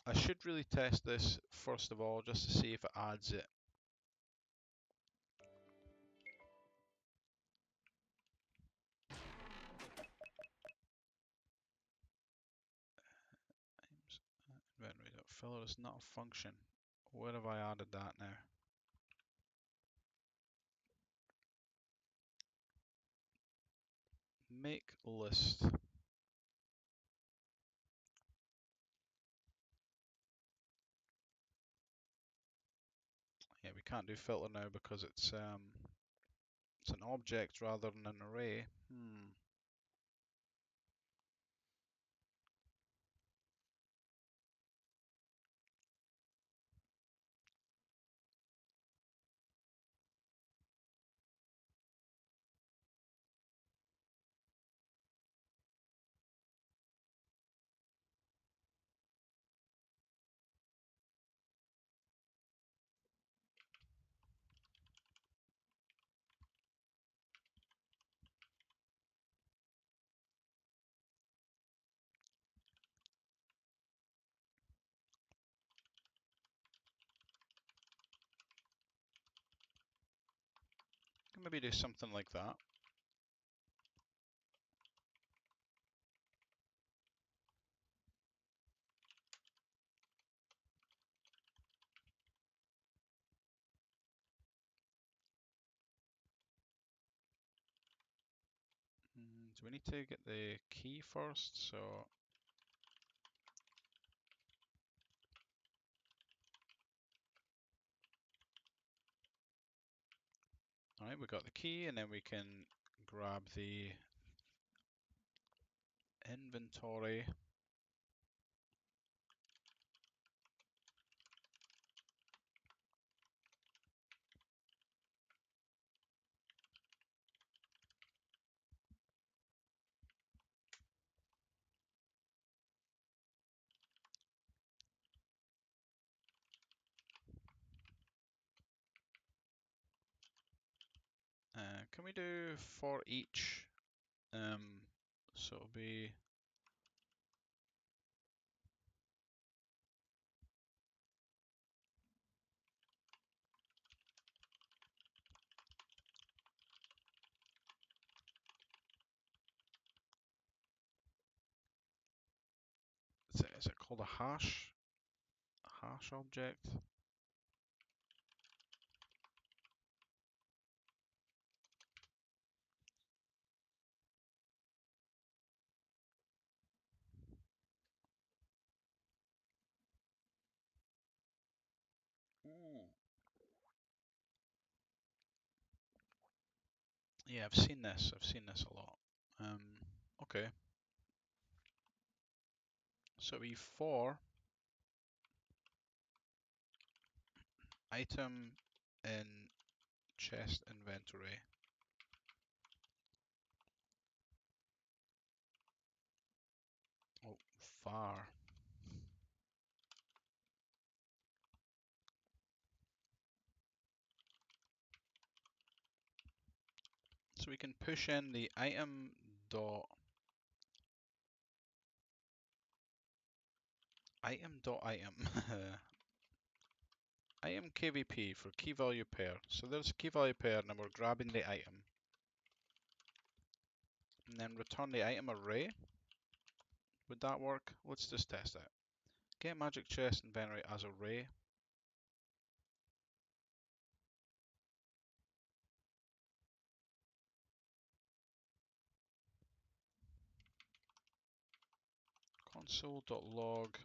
I should really test this first of all, just to see if it adds it. Inventory.filler is not a function. Where have I added that now? Make list. Yeah, we can't do filter now because it's an object rather than an array. Can maybe do something like that. So we need to get the key first. So all right, we got the key, and then we can grab the inventory. Can we do for each? So it'll be is it called a hash? A hash object? Ooh. Yeah, I've seen this. I've seen this a lot. Okay. So we for item in chest inventory. Oh, far. So we can push in the item dot item. Item KVP for key value pair. So there's a key value pair, and then we're grabbing the item. And then return the item array. Would that work? Let's just test it. Get magic chest inventory as array. Console.log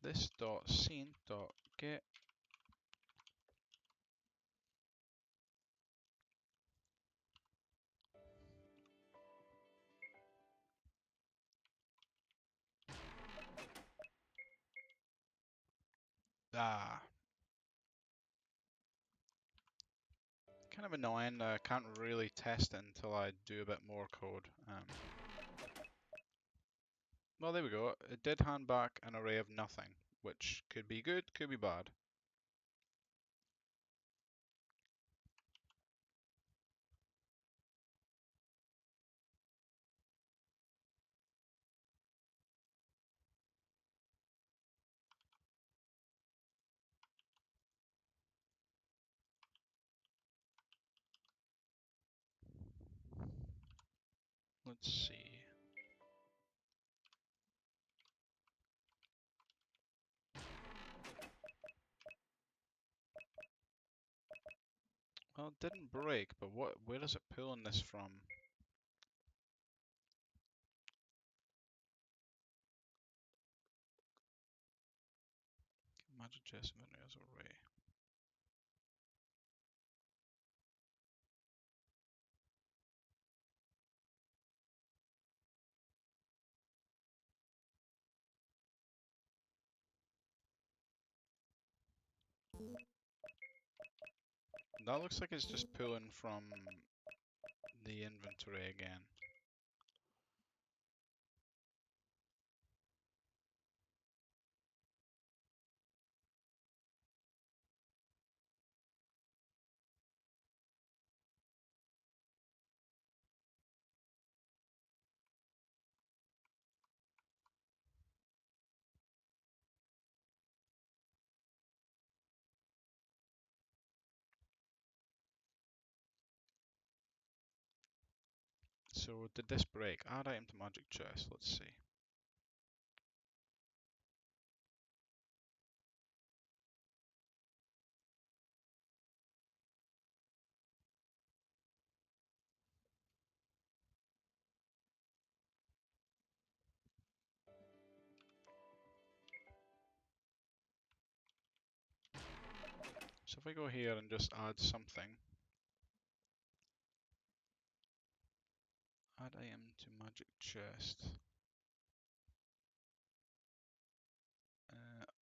this.scene.get ah. Kind of annoying. I can't really test it until I do a bit more code. Well, there we go. It did hand back an array of nothing, which could be good, could be bad. Let's see. Well, it didn't break, but where is it pulling this from? Magic chest inventory as array. That looks like it's just pulling from the inventory again. So did this break? Add item to magic chest. Let's see. So if I go here and just add something, add item to magic chest.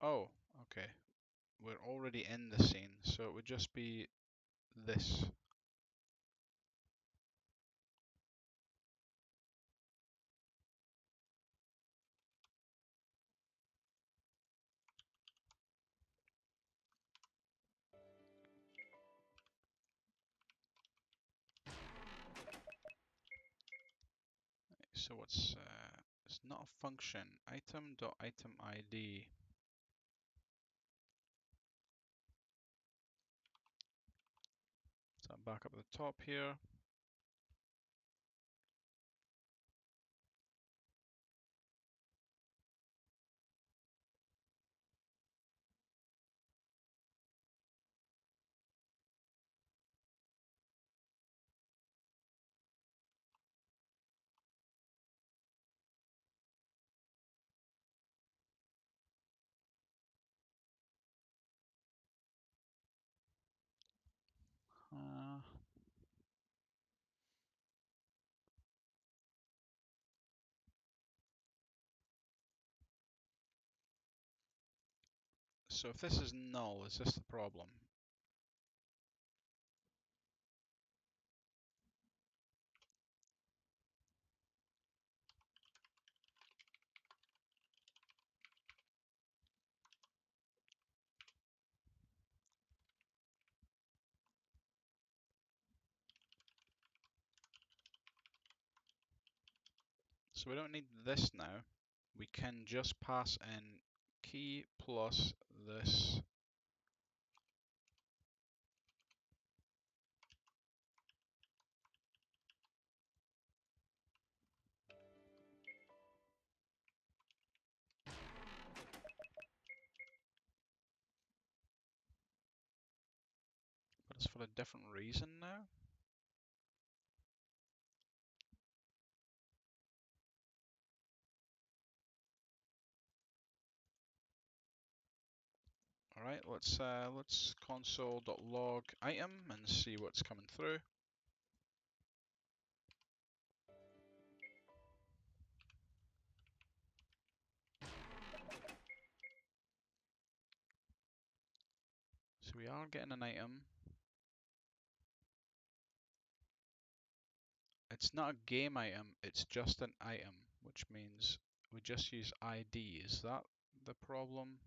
Oh, okay. We're already in the scene, so it would just be this. So it's not a function. Item.item ID. So I'm back up at the top here. Uh, so if this is null, is this the problem? So we don't need this now. We can just pass in key plus this. But it's for a different reason now. All right, let's console.log item and see what's coming through. So we are getting an item. It's not a game item, it's just an item, which means we just use ID. Is that the problem?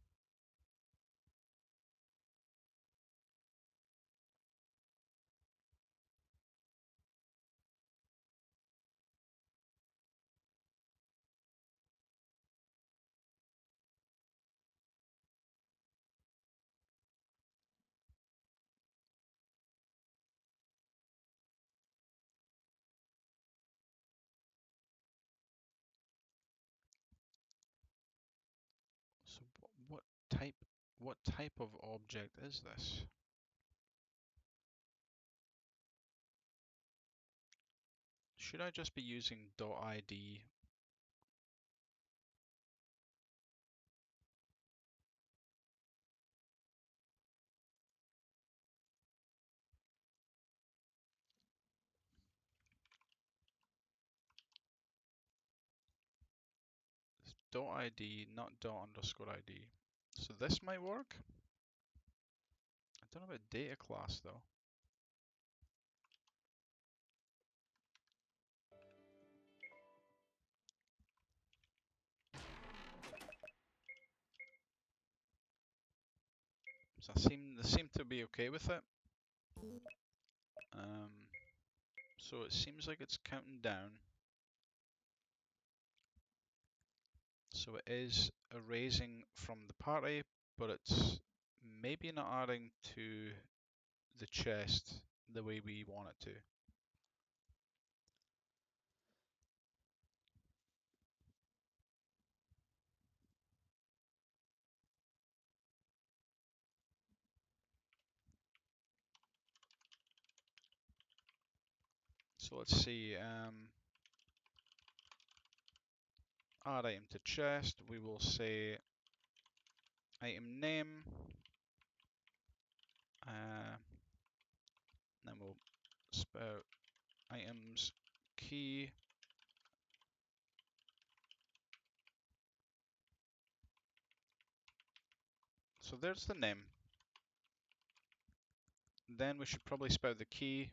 type what type of object is this? Should I just be using .id? It's .id, not ._id. So this might work. I don't know about data class though. So they seem to be okay with it. Um, so it seems like it's counting down. So it is erasing from the party, but it's maybe not adding to the chest the way we want it to. So let's see, add item to chest, we will say item name, then we'll spell items key, so there's the name. Then we should probably spell the key,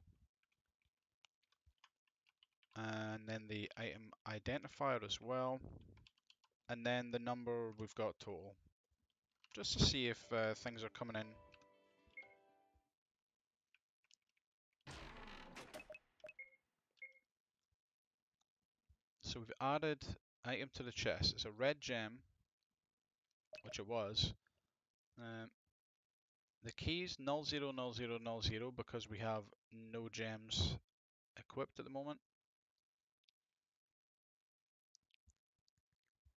and then the item identifier as well, and then the number we've got total, just to see if things are coming in. So we've added item to the chest. It's a red gem, which it was. Um, the key's 000000 because we have no gems equipped at the moment.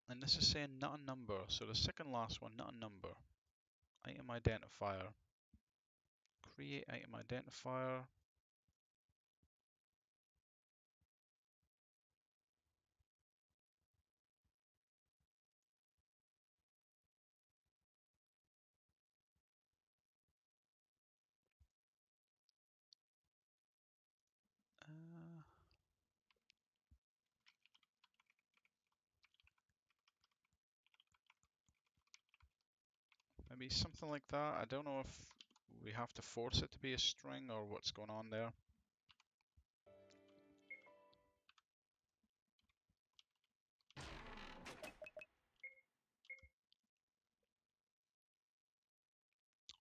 And this is saying not a number, so the second last one, not a number. Item identifier. Create item identifier. Uh, Maybe something like that. I don't know if we have to force it to be a string or what's going on there.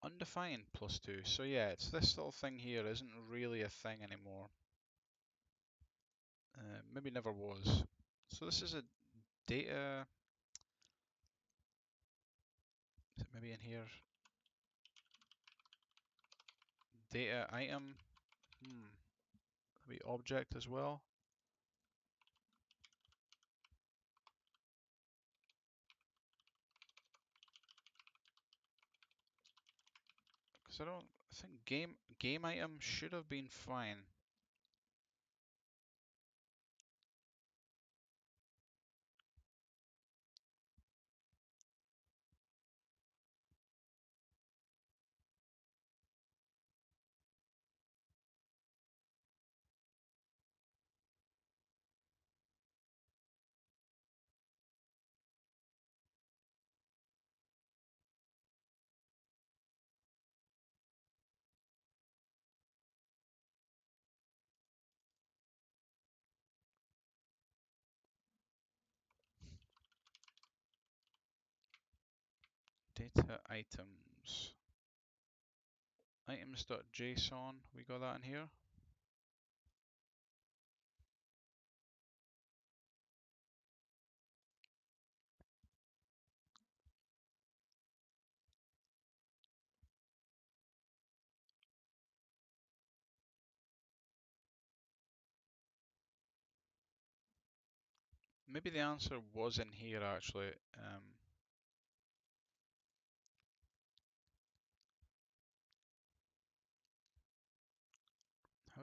Undefined +2. So yeah, it's this little thing here isn't really a thing anymore. Maybe never was. So this is a data. Is it maybe in here? Data item. Maybe object as well. Because I think game item should have been fine. Data items. Items.json. We got that in here. Maybe the answer was in here actually.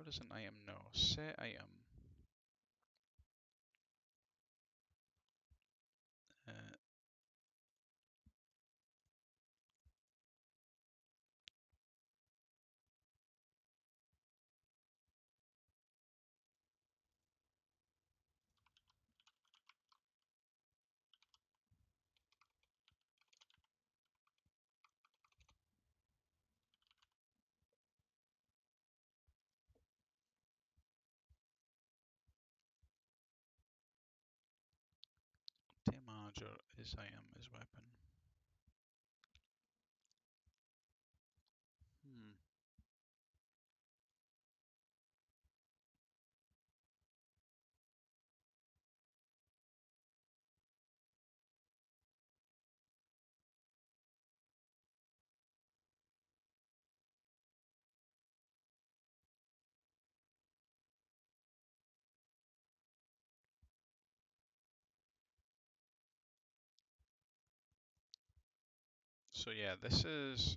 How does an item know? Set item. Uh, Data manager is item is weapon. Hmm. So yeah, this is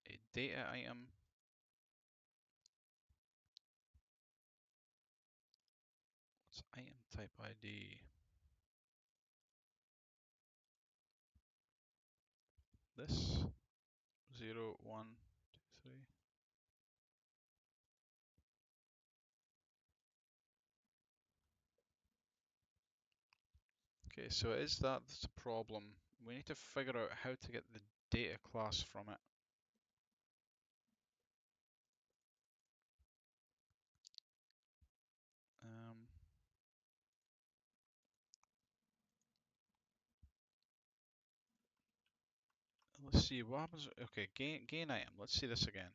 a data item. What's item type ID? This 0, 1, 2, 3. Okay, so is that the problem? We need to figure out how to get the data class from it. Um, let's see what happens. Okay, gain item. Let's see this again.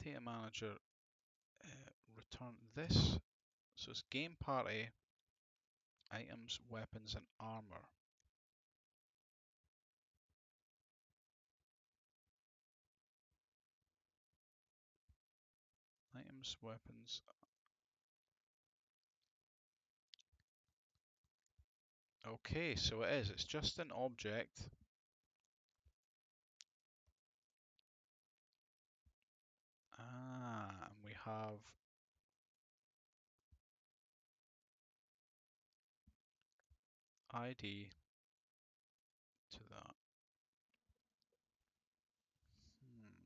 Data manager return this. So it's game party, items, weapons, and armor. Items, weapons. Okay, so it is. It's just an object. And we have ID to that. Hmm.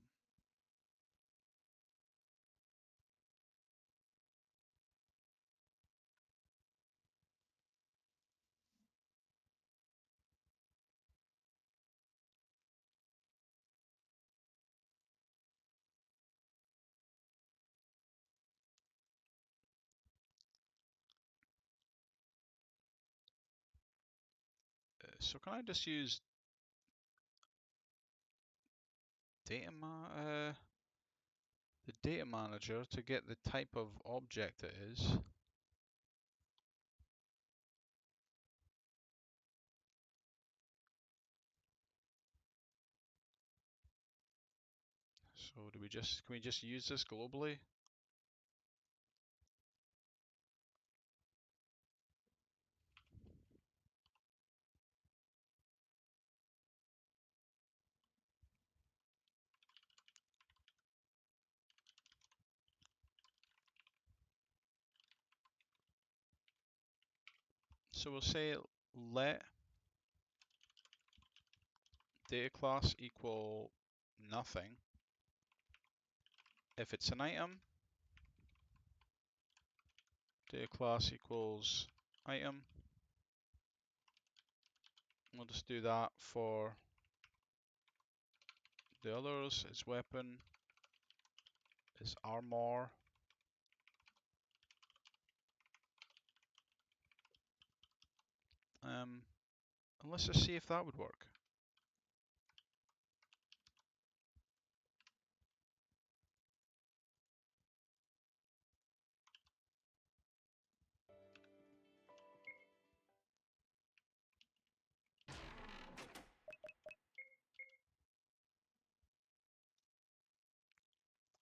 So can I just use the data manager to get the type of object it is? So can we just use this globally? So we'll say let data class equal nothing. If it's an item, data class equals item. We'll just do that for the others. Its weapon is armor. And let's just see if that would work.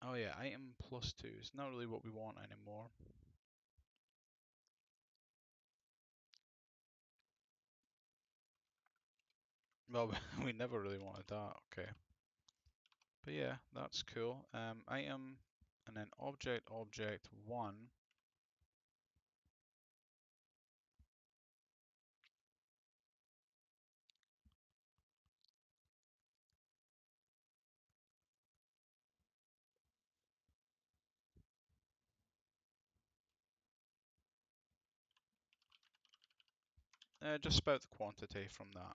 Oh yeah, item +2. It's not really what we want anymore. Well, we never really wanted that. Okay. But yeah, that's cool. Item and then object 1. Just spout the quantity from that.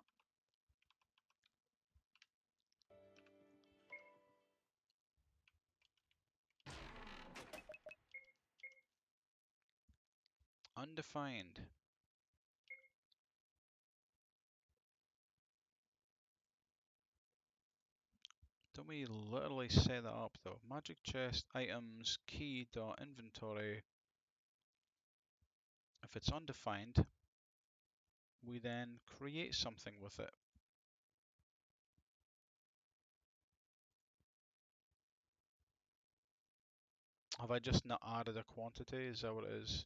Undefined. Don't we literally set that up though? Magic chest items key dot inventory. If it's undefined, we then create something with it. Have I just not added a quantity? Is that what it is?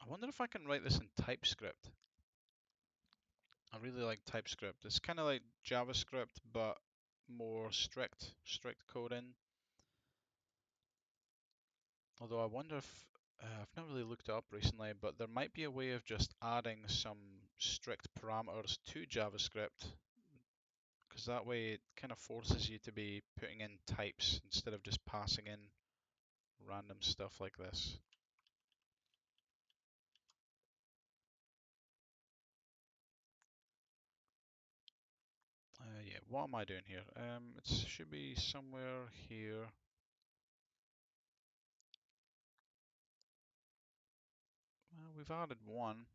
I wonder if I can write this in TypeScript. I really like TypeScript. It's kind of like JavaScript, but more strict coding. Although I wonder if, I've not really looked it up recently, but there might be a way of just adding some strict parameters to JavaScript, because that way it kind of forces you to be putting in types instead of just passing in random stuff like this. Yeah, what am I doing here? It should be somewhere here. Well, we've added one.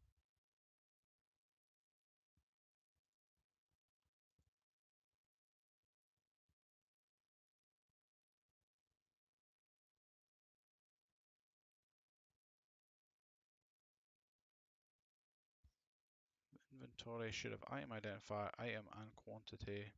Inventory should have item identifier, item and quantity.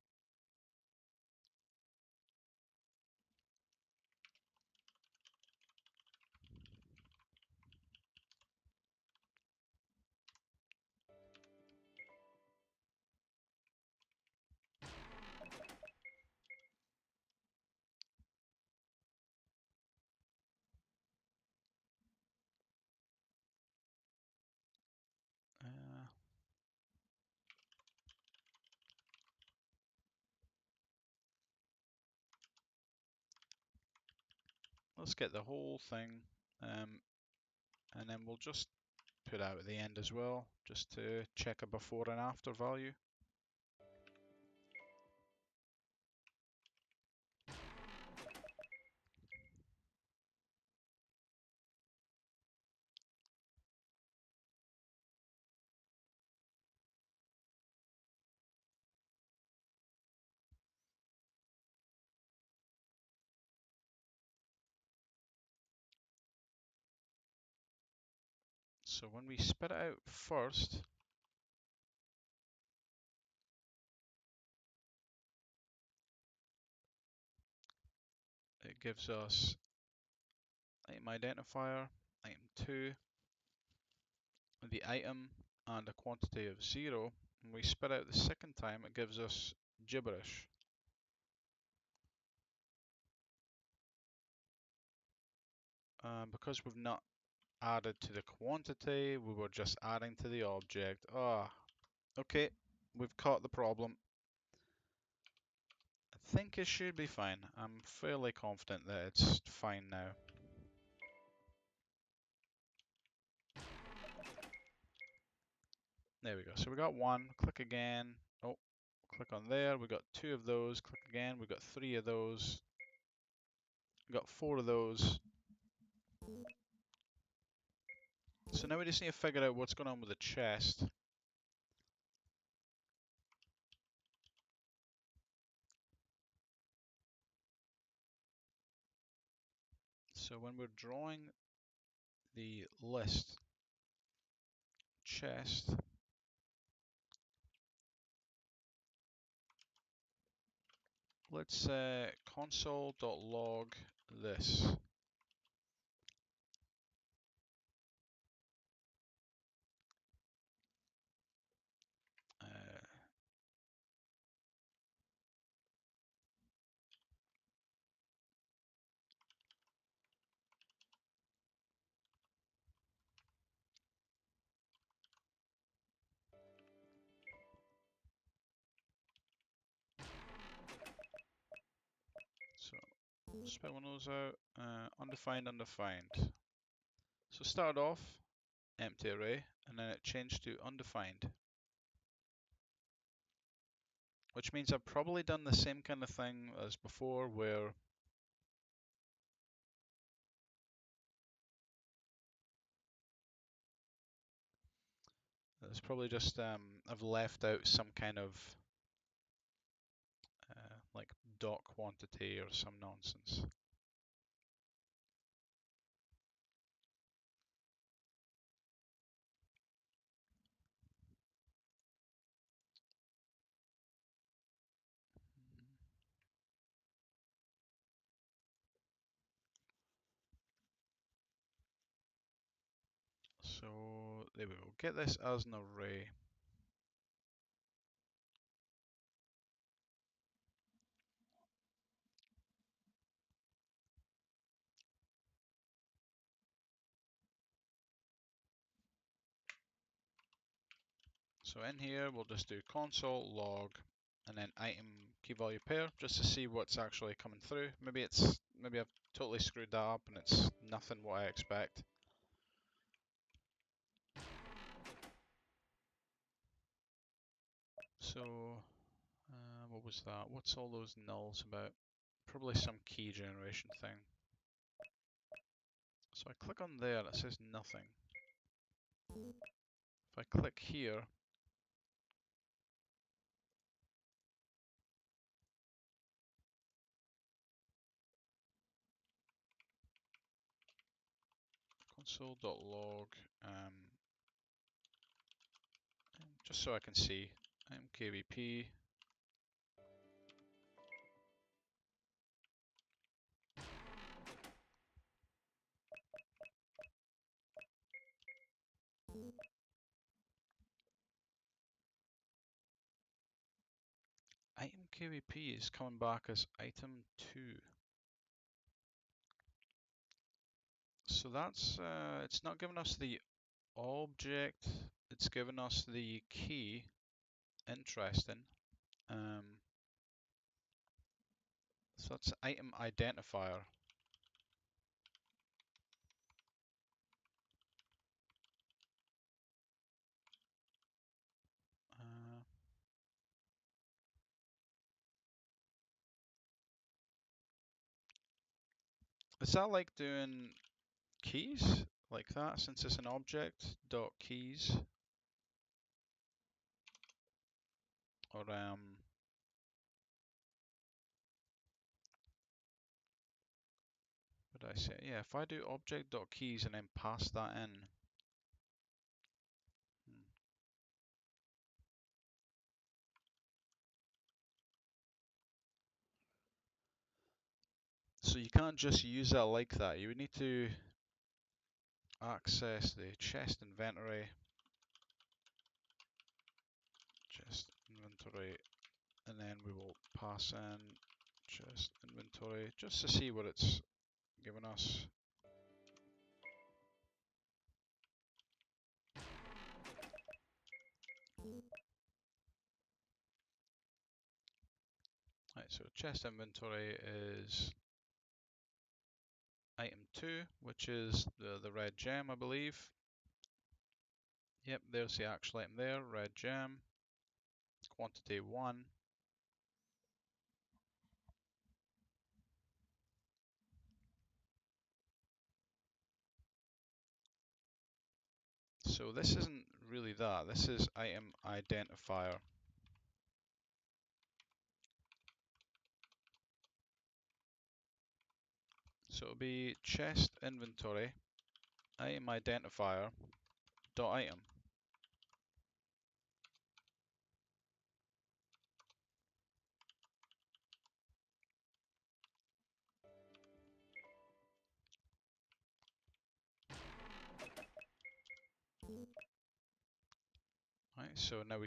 Uh, let's get the whole thing, and then we'll just put out at the end as well, just to check a before and after value. So when we spit it out first, it gives us item identifier, item 2, the item and a quantity of 0. When we spit out the second time, it gives us gibberish. Because we've not added to the quantity, we were just adding to the object. Ah, okay, we've caught the problem. I think it should be fine. I'm fairly confident that it's fine now. There we go. So we got one, click again. Oh, click on there. We got 2 of those. Click again. We got 3 of those. We got 4 of those. So now we just need to figure out what's going on with the chest. So when we're drawing the list chest, let's console.log this. Uh, so spit one of those out. Undefined, undefined. So start off empty array, and then it changed to undefined, which means I've probably done the same kind of thing as before, where it's probably just I've left out some kind of like dot quantity or some nonsense. So there we go. Get this as an array. So in here, we'll just do console log and then item key value pair just to see what's actually coming through. Maybe I've totally screwed that up and it's nothing what I expect. So what was that? What's all those nulls about? Probably some key generation thing. So I click on there, it says nothing. If I click here, console.log, just so I can see, mkvp, item kvp is coming back as item 2. So that's, it's not giving us the object, it's giving us the key. Interesting. So that's item identifier. Uh, is that like doing keys like that, since it's an object dot keys? Or what did I say? Yeah, if I do object dot keys and then pass that in. Hmm. So you can't just use that like that. You would need to access the chest inventory, and then we will pass in chest inventory just to see what it's giving us. Right, so chest inventory is item 2, which is the red gem, I believe. Yep, there's the actual item there, red gem, quantity 1. So this isn't really that, this is item identifier. So it'll be chest inventory, item identifier, dot item. so now we